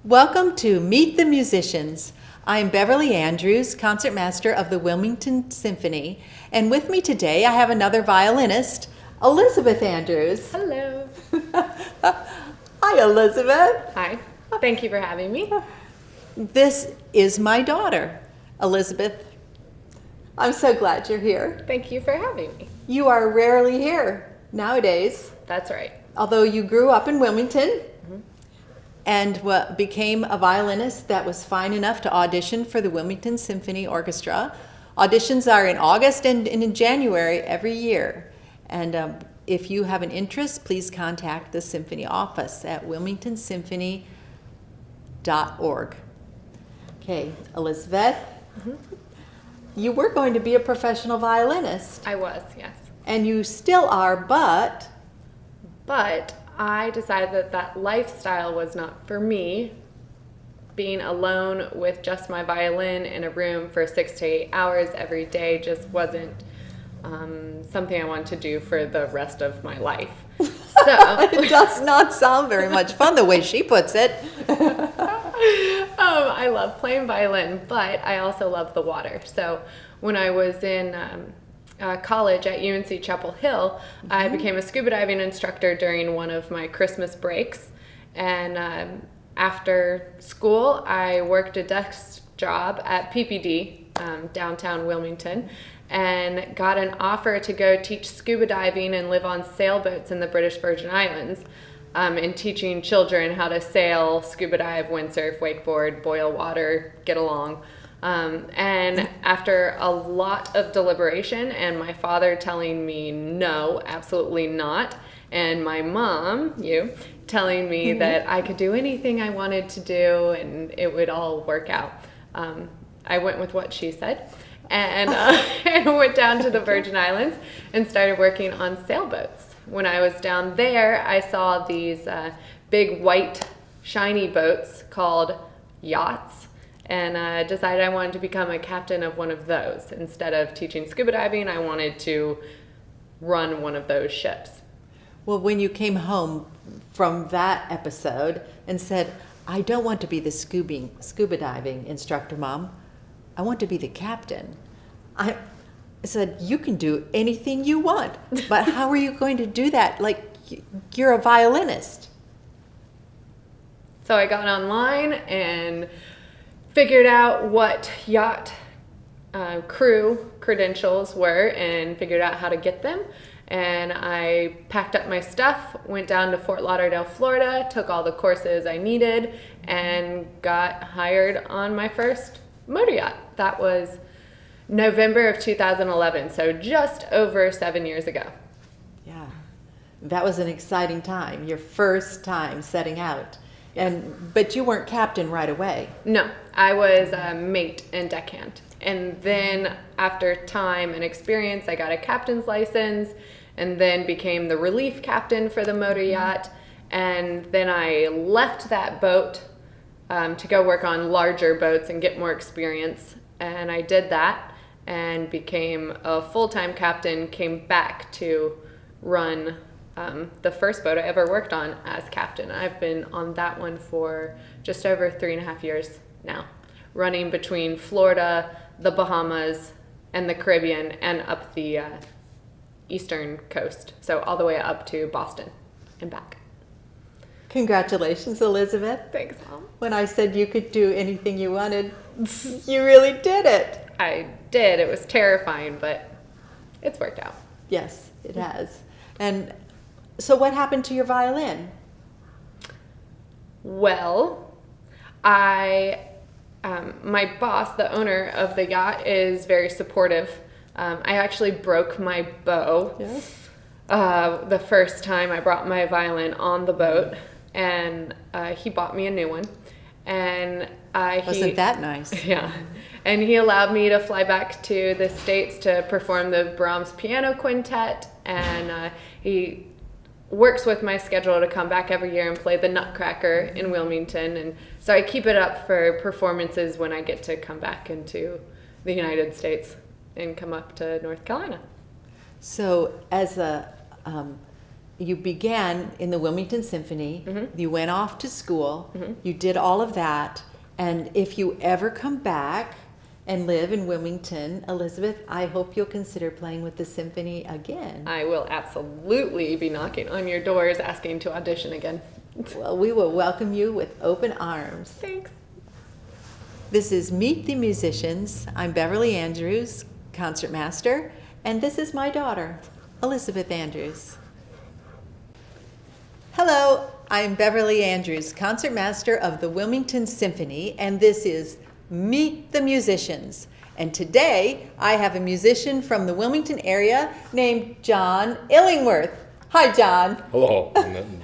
Welcome to Meet the Musicians. I'm Beverly Andrews, concertmaster of the Wilmington Symphony, and with me today I have another violinist, Elizabeth Andrews. Hello. Hi, Elizabeth. Hi. Thank you for having me. This is my daughter, Elizabeth. I'm so glad you're here. Thank you for having me. You are rarely here nowadays, That's right. although you grew up in Wilmington and became a violinist that was fine enough to audition for the Wilmington Symphony Orchestra. Auditions are in August and in January every year. And if you have an interest, please contact the Symphony office at wilmingtonsymphony.org. Okay, Elizabeth, you were going to be a professional violinist, I was, yes. and you still are, but I decided that that lifestyle was not for me. Being alone with just my violin in a room for 6 to 8 hours every day just wasn't something I wanted to do for the rest of my life. So it does not sound very much fun the way she puts it. I love playing violin, but I also love the water. So when I was in college at UNC Chapel Hill, I became a scuba diving instructor during one of my Christmas breaks. And after school, I worked a desk job at PPD, downtown Wilmington, and got an offer to go teach scuba diving and live on sailboats in the British Virgin Islands, and teaching children how to sail, scuba dive, windsurf, wakeboard, boil water, get along. And after a lot of deliberation and my father telling me no, absolutely not, and my mom, telling me that I could do anything I wanted to do and it would all work out, I went with what she said and went down to the Virgin Islands and started working on sailboats. When I was down there, I saw these big white shiny boats called yachts, and decided I wanted to become a captain of one of those. Instead of teaching scuba diving, I wanted to run one of those ships. Well, when you came home from that episode and said, I don't want to be the scuba diving instructor, Mom. I want to be the captain. I said, you can do anything you want, but how are you going to do that? Like, you're a violinist. So I got online and figured out what yacht crew credentials were and figured out how to get them. And I packed up my stuff, went down to Fort Lauderdale, Florida, took all the courses I needed, and got hired on my first motor yacht. That was November of 2011, so just over 7 years ago. Yeah, that was an exciting time, your first time setting out. But you weren't captain right away. No, I was a mate and deckhand. And then after time and experience, I got a captain's license and then became the relief captain for the motor yacht. And then I left that boat to go work on larger boats and get more experience. And I did that and became a full-time captain, came back to run the first boat I ever worked on as captain. I've been on that one for just over 3.5 years now, running between Florida, the Bahamas, and the Caribbean, and up the eastern coast, so all the way up to Boston and back. Congratulations, Elizabeth. Thanks, Mom. When I said you could do anything you wanted, you really did it. I did. It was terrifying, but it's worked out. Yes, it has. And so what happened to your violin? Well, my boss, the owner of the yacht, is very supportive. I actually broke my bow the first time I brought my violin on the boat, and he bought me a new one. And Wasn't that nice? Yeah. And he allowed me to fly back to the States to perform the Brahms Piano Quintet, and he works with my schedule to come back every year and play the Nutcracker in Wilmington, and so I keep it up for performances when I get to come back into the United States and come up to North Carolina. So as a you began in the Wilmington Symphony. You went off to school. You did all of that. And if you ever come back and live in Wilmington, Elizabeth, I hope you'll consider playing with the symphony again. I will absolutely be knocking on your doors asking to audition again. Well, we will welcome you with open arms. Thanks. This is Meet the Musicians. I'm Beverly Andrews, concertmaster, and this is my daughter, Elizabeth Andrews. Hello, I'm Beverly Andrews, concertmaster of the Wilmington Symphony, and this is Meet the Musicians. And today I have a musician from the Wilmington area named John Illingworth. Hi, John. Hello,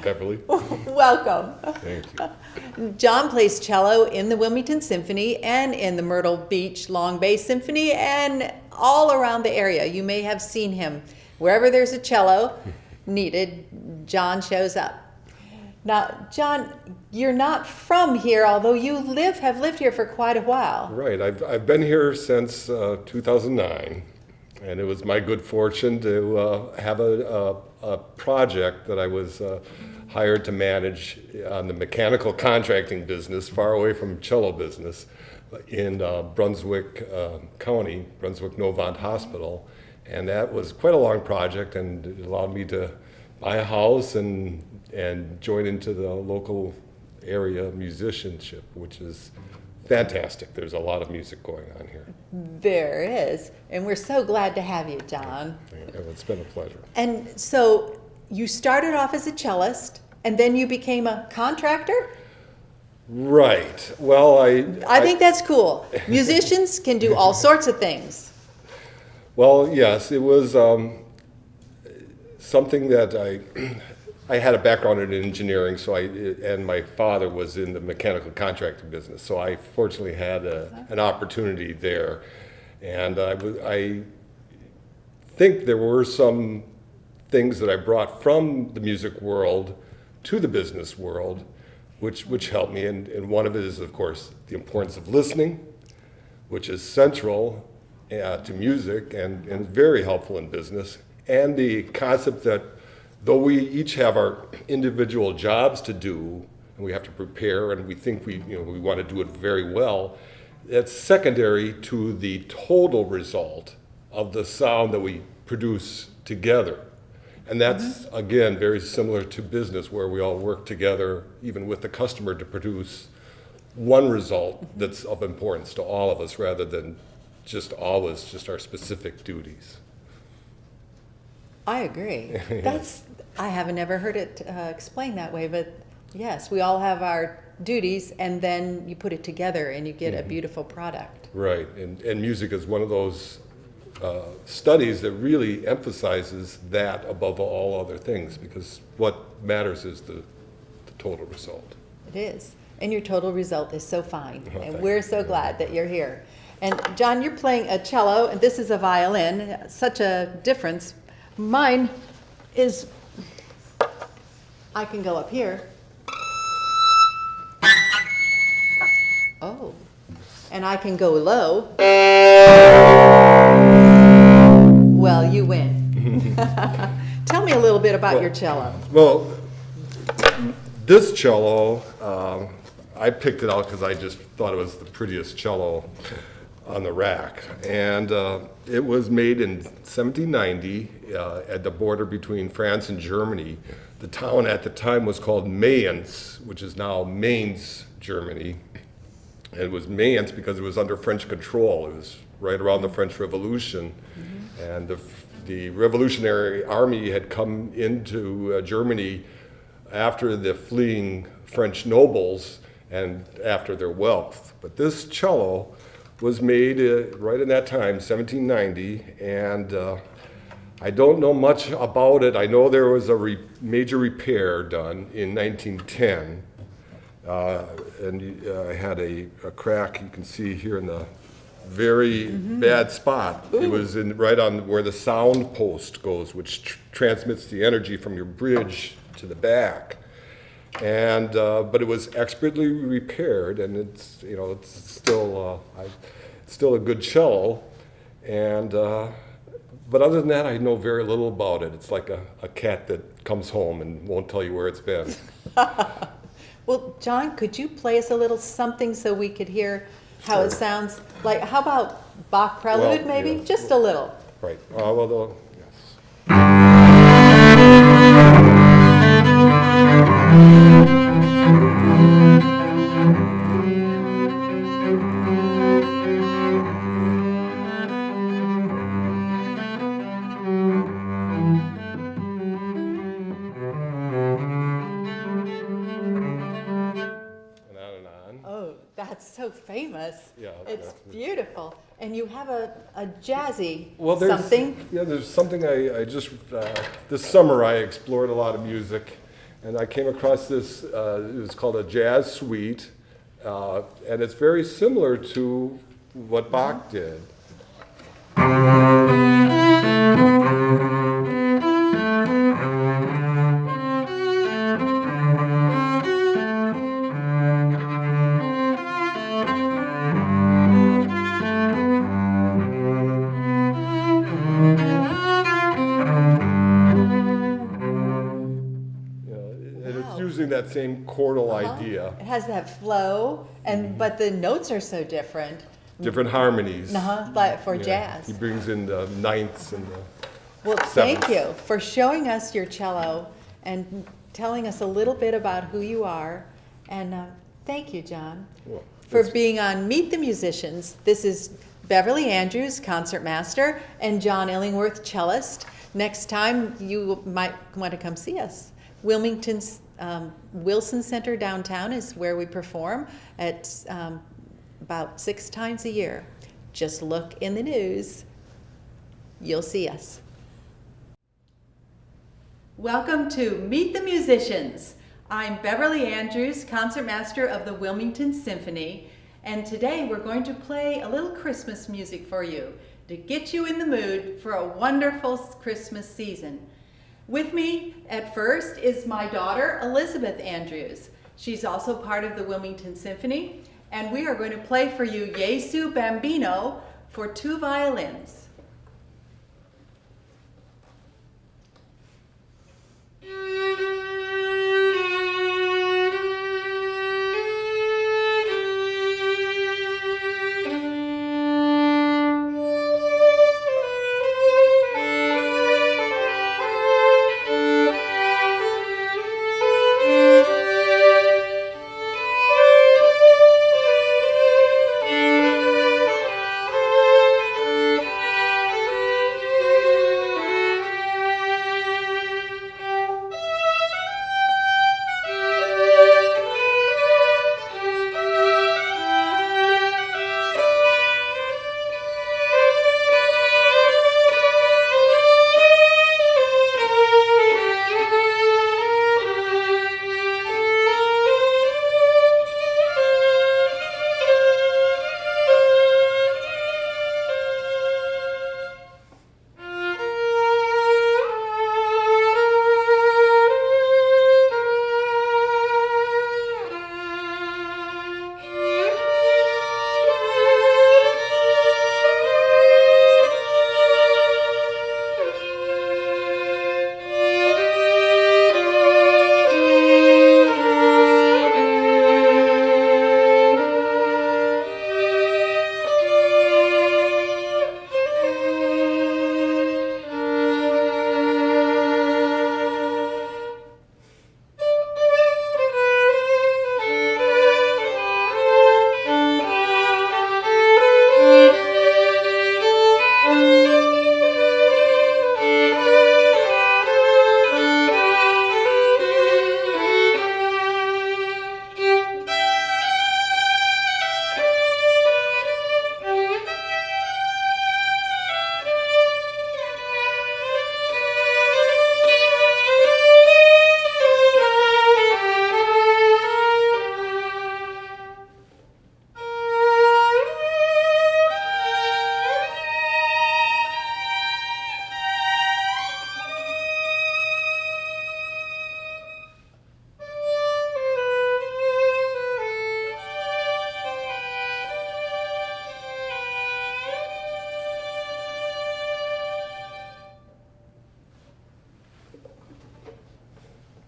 Beverly. Welcome. Thank you. John plays cello in the Wilmington Symphony and in the Myrtle Beach Long Bay Symphony and all around the area. You may have seen him. Wherever there's a cello needed, John shows up. Now, John, you're not from here, although you have lived here for quite a while. Right, I've been here since 2009, and it was my good fortune to have a project that I was hired to manage on the mechanical contracting business, far away from cello business, in Brunswick County, Brunswick Novant Hospital. And that was quite a long project, and it allowed me to buy a house and join into the local area musicianship, which is fantastic. There's a lot of music going on here. There is, and we're so glad to have you, John. It's been a pleasure. And so you started off as a cellist, and then you became a contractor? Right. Well, I think that's cool. Musicians can do all sorts of things. Well, yes, it was something that I had a background in engineering, so and my father was in the mechanical contracting business, so I fortunately had an opportunity there. And I think there were some things that I brought from the music world to the business world, which helped me. And one of it is, of course, the importance of listening, which is central to music and very helpful in business. And the concept that though we each have our individual jobs to do, and we have to prepare, and we think we want to do it very well, it's secondary to the total result of the sound that we produce together. And that's, again, very similar to business, where we all work together, even with the customer, to produce one result that's of importance to all of us, rather than just always just our specific duties. I agree. I haven't ever heard it explained that way, but yes, we all have our duties, and then you put it together and you get a beautiful product. Right, and music is one of those studies that really emphasizes that above all other things, because what matters is the total result. It is, and your total result is so fine, Oh, and we're so glad that you're here. And John, you're playing a cello, and this is a violin. Such a difference. Mine is, I can go up here. Oh, and I can go low. Well, you win. Tell me a little bit about your cello. Well, this cello, I picked it out because I just thought it was the prettiest cello on the rack. And it was made in 1790 at the border between France and Germany. The town at the time was called Mayence, which is now Mainz, Germany. And it was Mayence because it was under French control. It was right around the French Revolution. And the Revolutionary Army had come into Germany after the fleeing French nobles and after their wealth. But this cello was made right in that time, 1790, and I don't know much about it. I know there was a major repair done in 1910, and I had a crack you can see here in the very bad spot. Ooh. It was right on where the sound post goes, which transmits the energy from your bridge to the back. And but it was expertly repaired, and it's still a good cello. And But other than that, I know very little about it. It's like a cat that comes home and won't tell you where it's been. Well, John, could you play us a little something so we could hear how it sounds? Like, how about Bach Prelude, Well, maybe? yeah. Just a little. Right. Well, yes. And on and on. Oh, that's so famous. Yeah, It's yeah. beautiful. And you have a jazzy Well, there's something. Yeah, there's something I just this summer I explored a lot of music, and I came across this. It was called a jazz suite, and it's very similar to what Bach did. And it's using that same chordal idea, It has that flow, and but the notes are so different. different harmonies. Like for Yeah, jazz. He brings in the ninths and the. Well, thank sevenths. you for showing us your cello and telling us a little bit about who you are. And thank you, John, Well, for it's- being on Meet the Musicians. This is Beverly Andrews, concertmaster, and John Illingworth, cellist. Next time, you might want to come see us. Wilmington's Wilson Center downtown is where we perform at about 6 times a year. Just look in the news. You'll see us. Welcome to Meet the Musicians. I'm Beverly Andrews, concertmaster of the Wilmington Symphony, and today we're going to play a little Christmas music for you to get you in the mood for a wonderful Christmas season. With me at first is my daughter, Elizabeth Andrews. She's also part of the Wilmington Symphony, and we are going to play for you Jesu Bambino for 2 violins.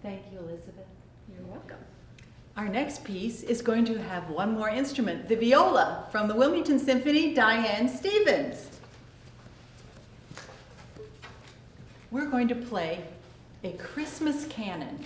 Thank you, Elizabeth. You're welcome. Our next piece is going to have one more instrument, the viola, from the Wilmington Symphony, Diane Stephens. We're going to play a Christmas canon.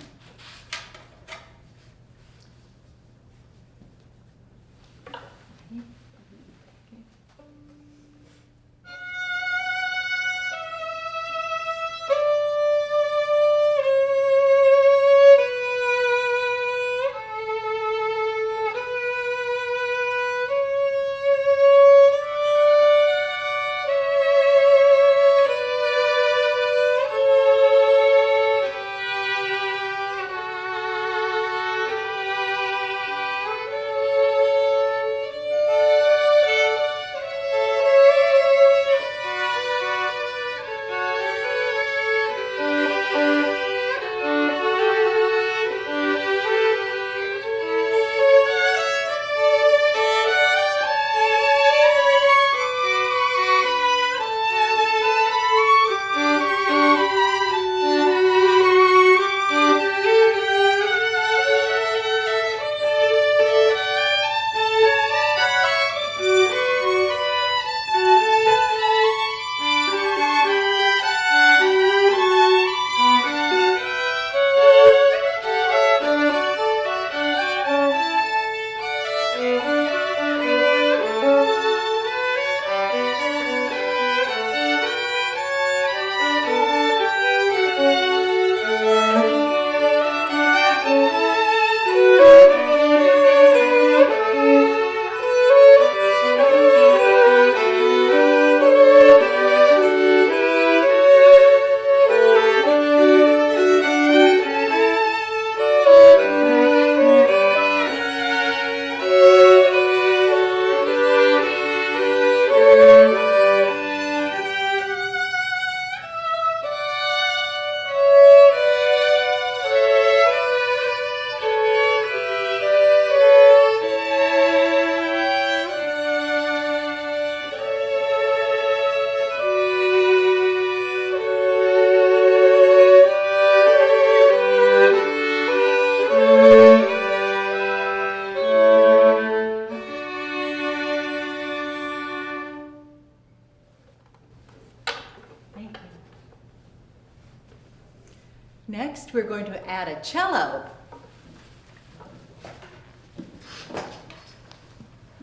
Next, we're going to add a cello.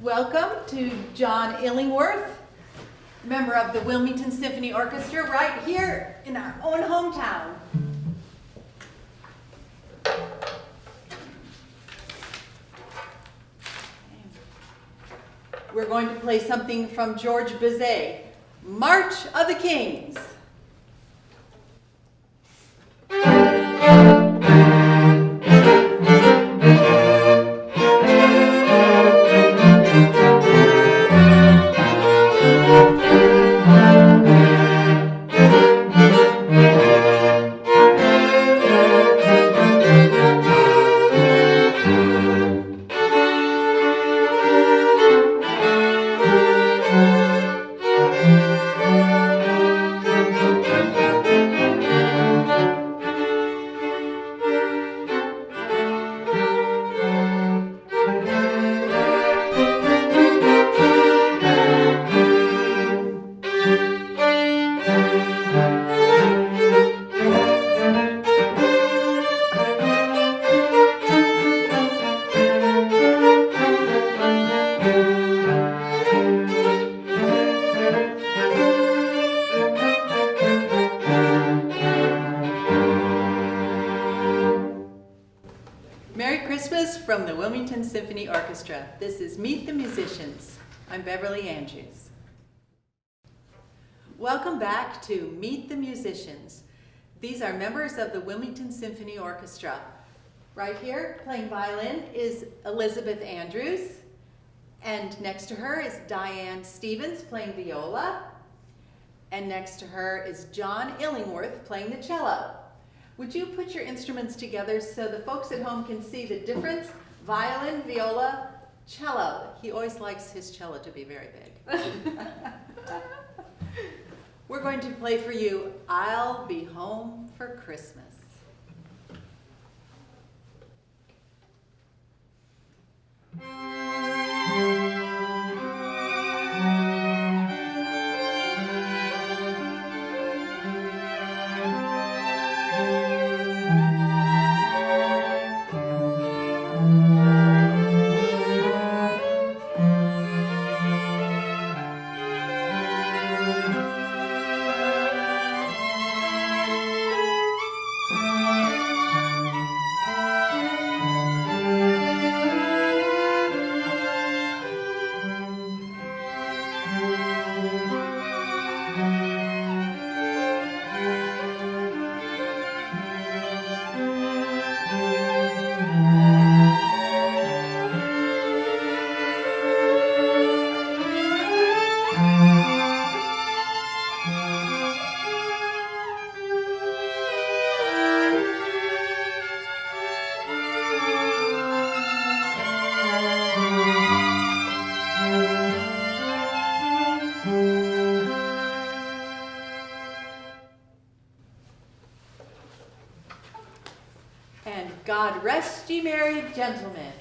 Welcome to John Illingworth, member of the Wilmington Symphony Orchestra, right here in our own hometown. We're going to play something from George Bizet, March of the Kings. From the Wilmington Symphony Orchestra. This is Meet the Musicians. I'm Beverly Andrews. Welcome back to Meet the Musicians. These are members of the Wilmington Symphony Orchestra. Right here, playing violin, is Elizabeth Andrews, and next to her is Diane Stephens playing viola, and next to her is John Illingworth playing the cello. Would you put your instruments together so the folks at home can see the difference? Violin, viola, cello. He always likes his cello to be very big. We're going to play for you, I'll Be Home for Christmas. And God rest ye merry gentlemen.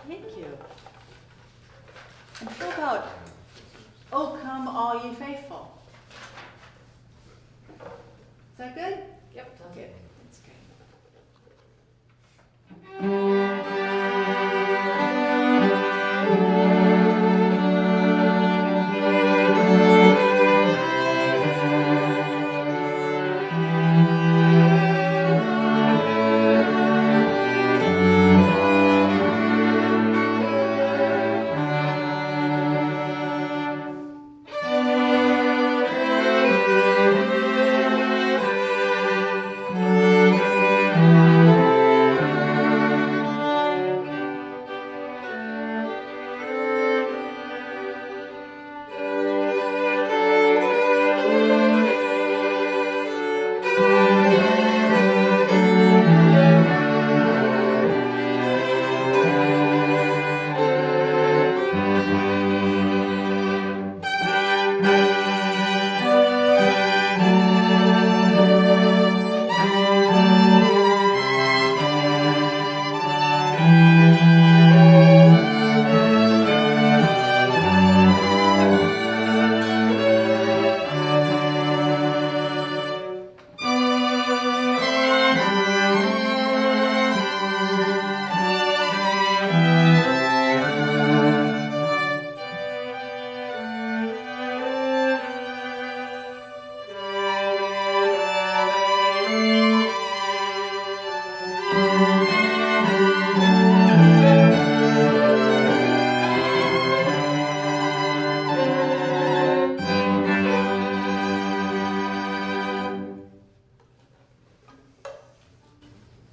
Thank you. And how about, "Oh, come all ye faithful"? Is that good? Yep. Okay, that's great.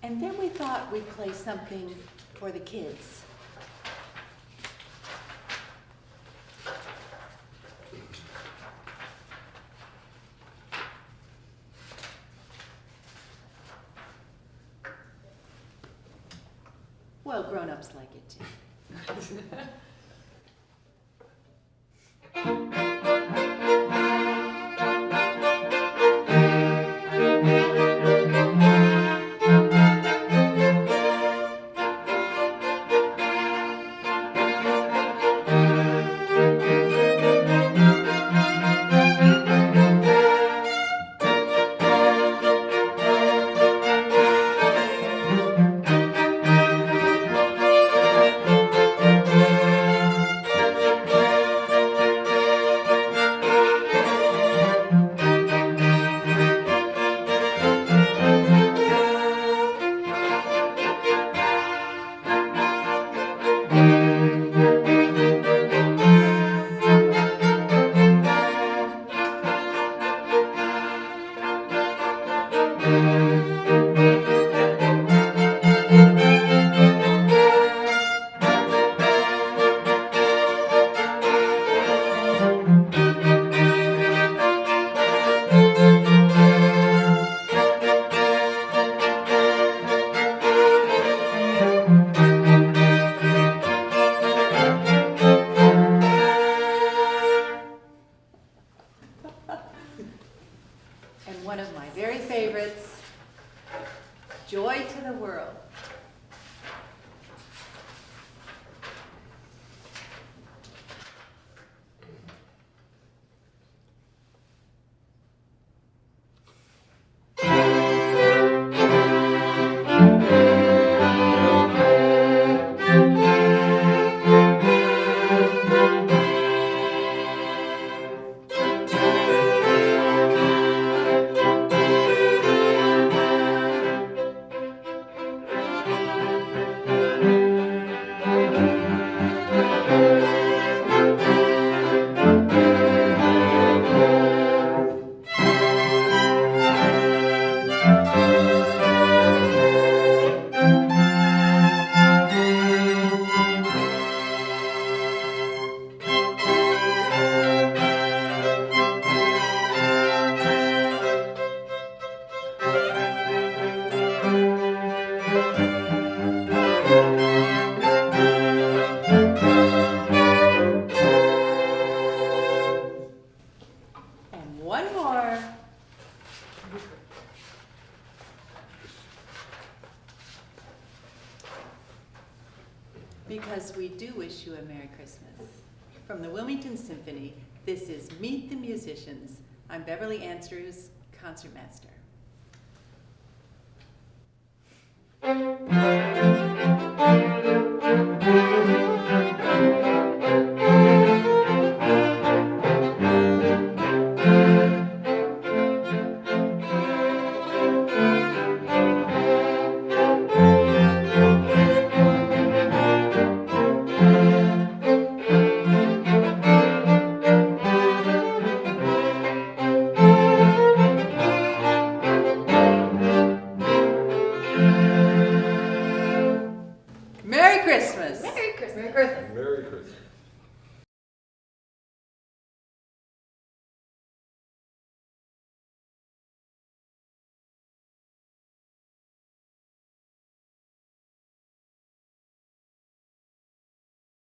And then we thought we'd play something for the kids. Well, grown-ups like it too. And one more. Because we do wish you a Merry Christmas. From the Wilmington Symphony, this is Meet the Musicians. I'm Beverly Andrews, Concertmaster. Merry Christmas. Merry Christmas. Merry Christmas.